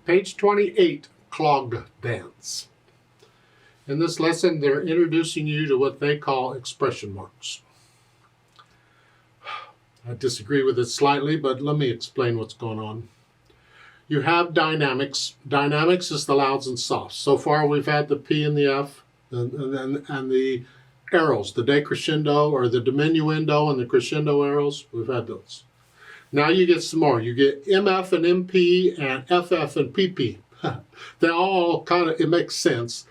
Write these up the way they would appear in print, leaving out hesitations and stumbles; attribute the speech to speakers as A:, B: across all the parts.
A: Page 28, Clog Dance. In this lesson, they're introducing you to what they call expression marks. I disagree with it slightly, but let me explain what's going on. You have dynamics. Dynamics is the louds and softs. So far, we've had the P and the F, and the arrows, the decrescendo or the diminuendo and the crescendo arrows. We've had those. Now you get some more. You get MF and MP and FF and PP. They all kind of, it makes sense.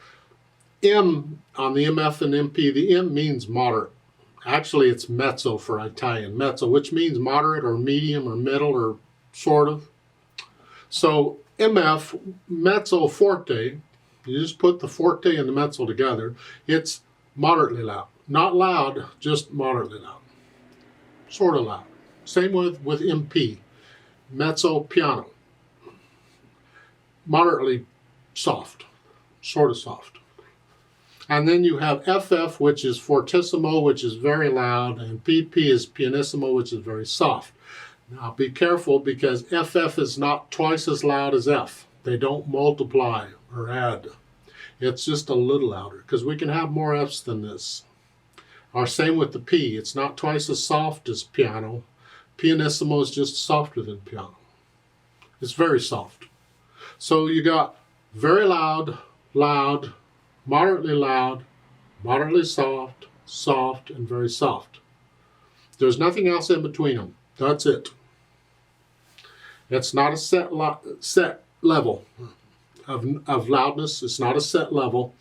A: M on the MF and MP, the M means moderate. Actually, it's mezzo for Italian, mezzo, which means moderate or medium or middle or sort of. So MF, mezzo forte, you just put the forte and the mezzo together, it's moderately loud. Not loud, just moderately loud. Sort of loud. Same with MP, mezzo piano. Moderately soft, sort of soft. And then you have FF, which is fortissimo, which is very loud, and PP is pianissimo, which is very soft. Now be careful because FF is not twice as loud as F. They don't multiply or add. It's just a little louder because we can have more Fs than this. Or same with the P. It's not twice as soft as piano. Pianissimo is just softer than piano. It's very soft. So you got very loud, loud, moderately soft, soft, and very soft. There's nothing else in between them. That's it. It's not a set level of loudness. It's not a set level.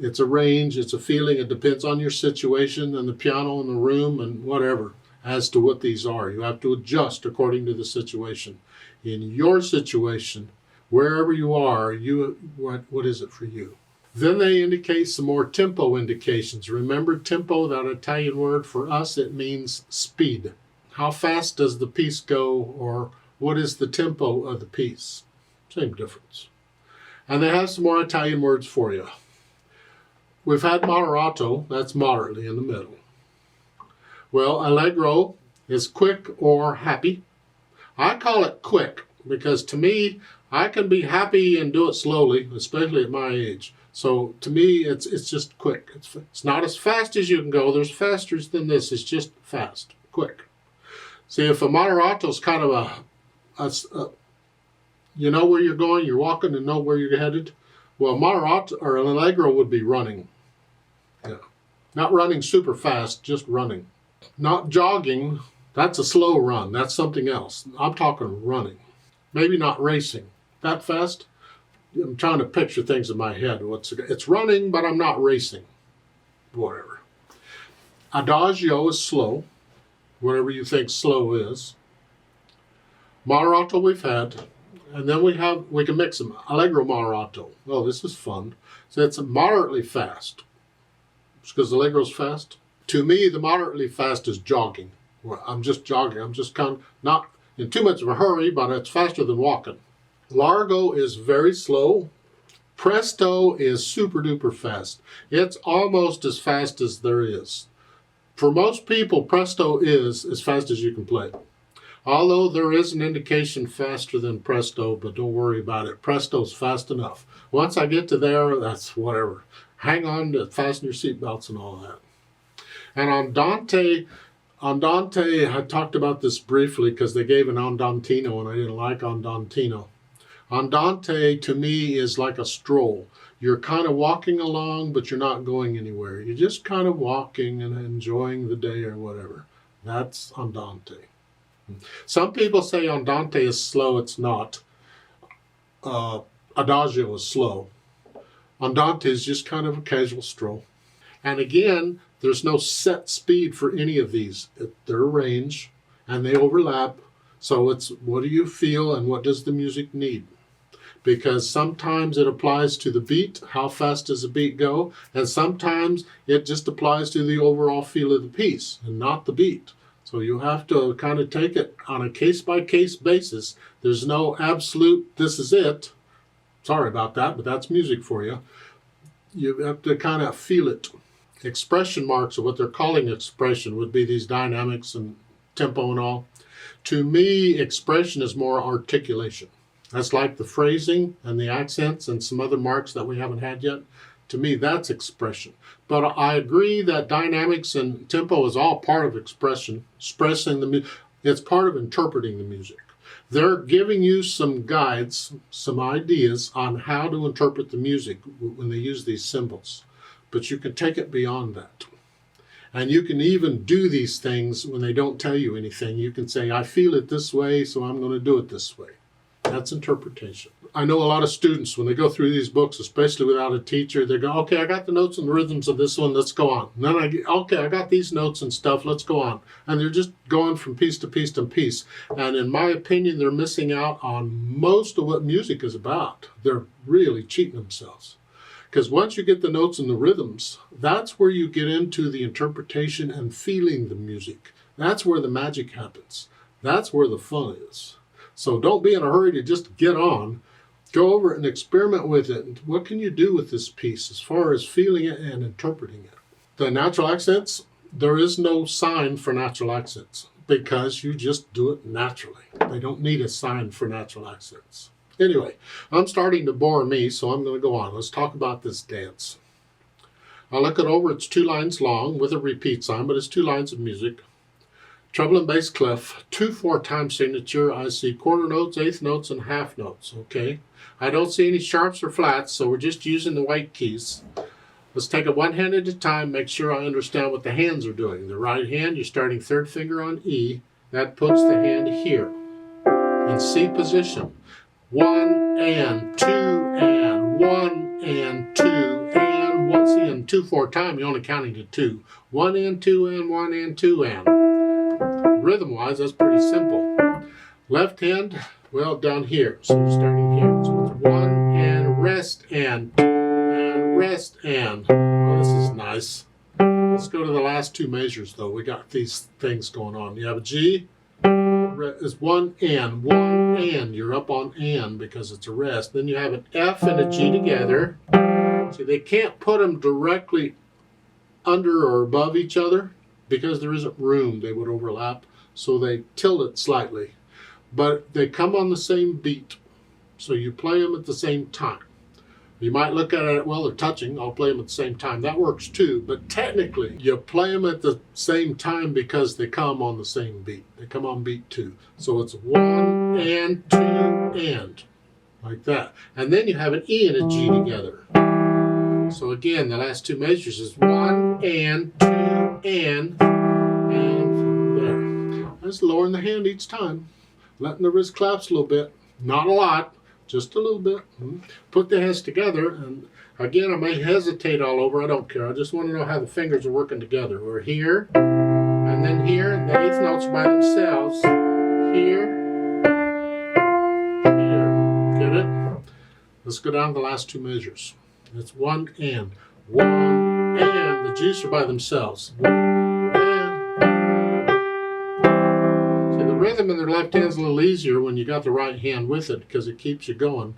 A: It's a range. It's a feeling. It depends on your situation and the piano in the room and whatever as to what these are. You have to adjust according to the situation. In your situation, wherever you are, what is it for you? Then they indicate some more tempo indications. Remember tempo, that Italian word, for us it means speed. How fast does the piece go, or what is the tempo of the piece? Same difference. And they have some more Italian words for you. We've had moderato, that's moderately in the middle. Well, allegro is quick or happy. I call it quick because to me, I can be happy and do it slowly, especially at my age. So to me, it's just quick. It's not as fast as you can go. There's faster than this. It's just fast, quick. See, if a moderato is kind of you know where you're going, you're walking and know where you're headed. Well, moderato or an allegro would be running. Yeah. Not running super fast, just running. Not jogging, that's a slow run. That's something else. I'm talking running. Maybe not racing. That fast? I'm trying to picture things in my head. It's running, but I'm not racing. Whatever. Adagio is slow, whatever you think slow is. Moderato we've had, and then we can mix them. Allegro moderato. Oh, this is fun. So it's moderately fast. Because Allegro's fast. To me, the moderately fast is jogging. Well, I'm just jogging. I'm just kind of not in too much of a hurry, but it's faster than walking. Largo is very slow. Presto is super duper fast. It's almost as fast as there is. For most people, presto is as fast as you can play. Although there is an indication faster than presto, but don't worry about it. Presto's fast enough. Once I get to there, that's whatever. Hang on to fasten your seatbelts and all that. And andante, I talked about this briefly because they gave an andantino and I didn't like andantino. Andante to me is like a stroll. You're kind of walking along, but you're not going anywhere. You're just kind of walking and enjoying the day or whatever. That's andante. Some people say andante is slow. It's not. Adagio is slow. Andante is just kind of a casual stroll. And again, there's no set speed for any of these. They're a range and they overlap. So it's what do you feel and what does the music need? Because sometimes it applies to the beat, how fast does the beat go? And sometimes it just applies to the overall feel of the piece and not the beat. So you have to kind of take it on a case-by-case basis. There's no absolute, this is it. Sorry about that, but that's music for you. You have to kind of feel it. Expression marks, or what they're calling expression, would be these dynamics and tempo and all. To me, expression is more articulation. That's like the phrasing and the accents and some other marks that we haven't had yet. To me, that's expression. But I agree that dynamics and tempo is all part of expression. Expressing the music. It's part of interpreting the music. They're giving you some guides, some ideas on how to interpret the music when they use these symbols. But you can take it beyond that. And you can even do these things when they don't tell you anything. You can say, I feel it this way, so I'm going to do it this way. That's interpretation. I know a lot of students, when they go through these books, especially without a teacher, they go, okay, I got the notes and the rhythms of this one, let's go on. And then I got these notes and stuff, let's go on. And they're just going from piece to piece to piece. And in my opinion, they're missing out on most of what music is about. They're really cheating themselves. Because once you get the notes and the rhythms, that's where you get into the interpretation and feeling the music. That's where the magic happens. That's where the fun is. So don't be in a hurry to just get on. Go over it and experiment with it. What can you do with this piece as far as feeling it and interpreting it? The natural accents, there is no sign for natural accents because you just do it naturally. They don't need a sign for natural accents. Anyway, I'm starting to bore me, so I'm going to go on. Let's talk about this dance. I'll look it over. It's 2 lines long with a repeat sign, but it's 2 lines of music. Treble and bass clef, 2/4 time signature. I see quarter notes, eighth notes, and half notes, okay? I don't see any sharps or flats, so we're just using the white keys. Let's take it one hand at a time, make sure I understand what the hands are doing. The right hand, you're starting 3rd finger on E. That puts the hand here in C position. 1 and 2 and 1 and 2 and 1. See, in 2/4 time, you're only counting to 2. 1 and 2 and 1 and 2 and. Rhythm-wise, that's pretty simple. Left hand, well, down here. So you're starting here. So it's 1 and rest and rest and. Oh, this is nice. Let's go to the last 2 measures, though. We got these things going on. You have a G. Is 1 and. You're up on and because it's a rest. Then you have an F and a G together. See, they can't put them directly under or above each other because there isn't room. They would overlap. So they tilt it slightly. But they come on the same beat. So you play them at the same time. You might look at it, well, they're touching. I'll play them at the same time. That works too. But technically, you play them at the same time because they come on the same beat. They come on beat 2. So it's 1 and 2 and. Like that. And then you have an E and a G together. So again, the last 2 measures is 1 and 2 and there. Just lowering the hand each time. Letting the wrist collapse a little bit. Not a lot. Just a little bit. Put the hands together, and again, I may hesitate all over. I don't care. I just want to know how the fingers are working together. We're here, and then here, and the 8th notes are by themselves. Here, here. Get it? Let's go down to the last 2 measures. It's 1 and. 1 and. The G's are by themselves. 1 and. The rhythm in the left hand is a little easier when you got the right hand with it because it keeps you going.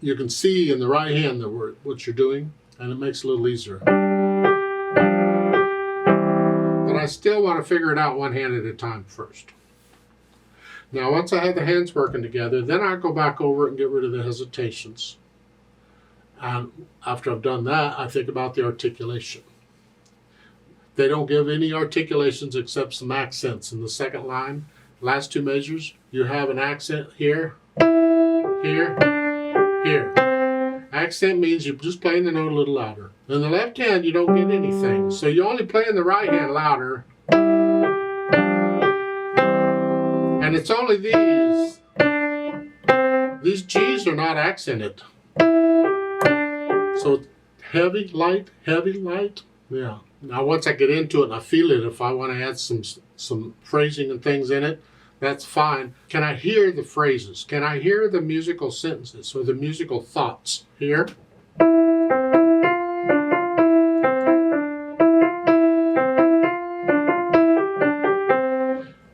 A: You can see in the right hand what you're doing, and it makes it a little easier. But I still want to figure it out one hand at a time first. Now, once I have the hands working together, then I go back over it and get rid of the hesitations. And after I've done that, I think about the articulation. They don't give any articulations except some accents in the second line. Last 2 measures, you have an accent here, here, here. Accent means you're just playing the note a little louder. In the left hand, you don't get anything. So you only play in the right hand louder. And it's only these. These G's are not accented. So heavy, light, heavy, light. Yeah. Now once I get into it and I feel it, if I want to add some phrasing and things in it, that's fine. Can I hear the phrases? Can I hear the musical sentences or the musical thoughts here?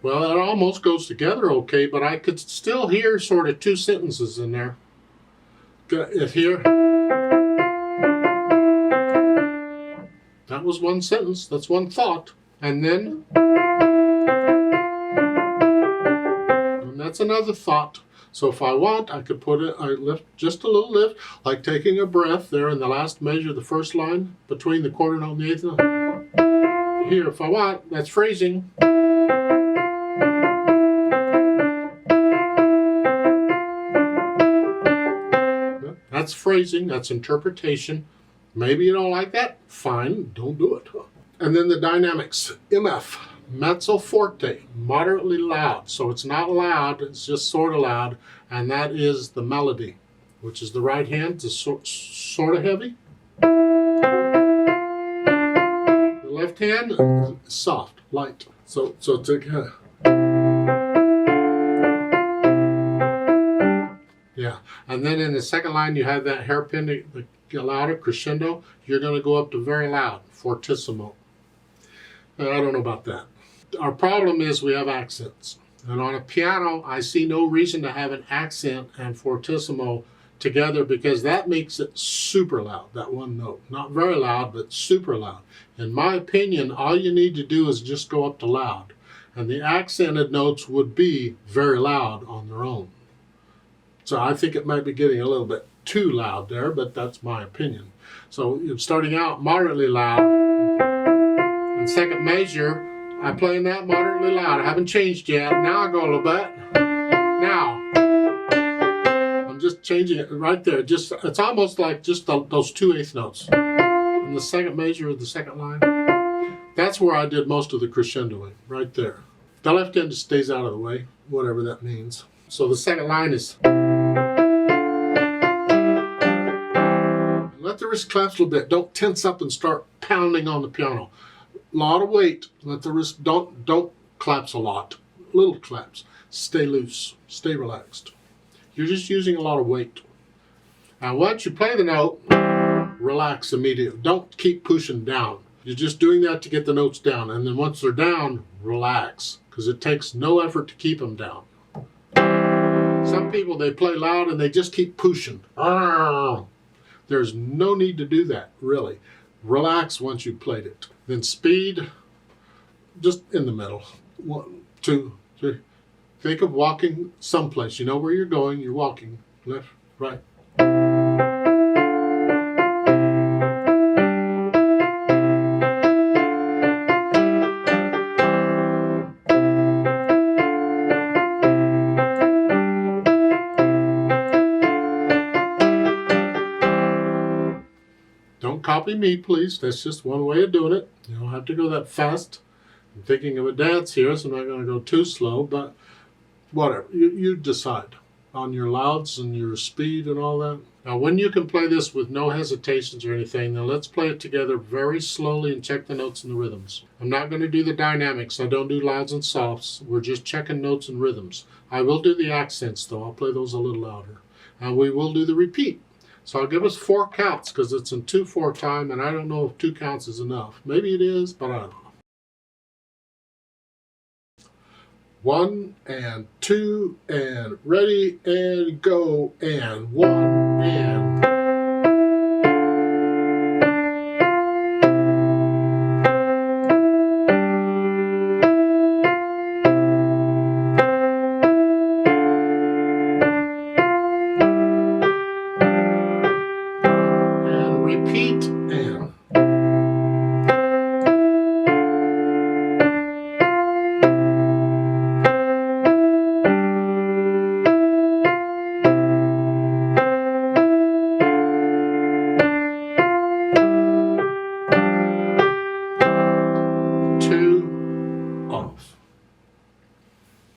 A: Well, that almost goes together okay, but I could still hear sort of 2 sentences in there. Here. That was 1 sentence. That's 1 thought. And then, and that's another thought. So if I want, I could put it, I lift just a little lift, like taking a breath there in the last measure, the first line, between the quarter note and the eighth note. Here, if I want, that's phrasing. That's phrasing, that's interpretation. Maybe you don't like that, fine, don't do it. And then the dynamics, MF, mezzo forte, moderately loud. So it's not loud, it's just sort of loud, and that is the melody, which is the right hand, it's sort of heavy. The left hand is soft, light. So to yeah, and then in the second line you have that hairpin, the louder crescendo. You're going to go up to very loud, fortissimo. I don't know about that. Our problem is we have accents, and on a piano I see no reason to have an accent and fortissimo together, because that makes it super loud, that one note. Not very loud, but super loud. In my opinion, all you need to do is just go up to loud, and the accented notes would be very loud on their own. So I think it might be getting a little bit too loud there, but that's my opinion. So you're starting out moderately loud. In second measure, I'm playing that moderately loud. I haven't changed yet. Now I go a little bit. Now, I'm just changing it right there. Just it's almost like just those 2/8 notes. In the second measure of the second line. That's where I did most of the crescendoing, right there. The left end just stays out of the way, whatever that means. So the second line is... Let the wrist collapse a little bit. Don't tense up and start pounding on the piano. A lot of weight. Let the wrist, don't collapse a lot. Little collapse. Stay loose. Stay relaxed. You're just using a lot of weight. And once you play the note, relax immediately. Don't keep pushing down. You're just doing that to get the notes down. And then once they're down, relax. Because it takes no effort to keep them down. Some people, they play loud and they just keep pushing. There's no need to do that, really. Relax once you've played it. Then speed, just in the middle. 1, 2, 3. Think of walking someplace. You know where you're going. You're walking. Left, right. Don't copy me, please. That's just one way of doing it. You don't have to go that fast. I'm thinking of a dance here, so I'm not going to go too slow, but whatever. You decide on your louds and your speed and all that. Now, when you can play this with no hesitations or anything, then let's play it together very slowly and check the notes and the rhythms. I'm not going to do the dynamics. I don't do louds and softs. We're just checking notes and rhythms. I will do the accents, though. I'll play those a little louder. And we will do the repeat. So I'll give us 4 counts because it's in 2/4 time, and I don't know if 2 counts is enough. Maybe it is, but I don't know. 1 and 2 and ready and go and 1 and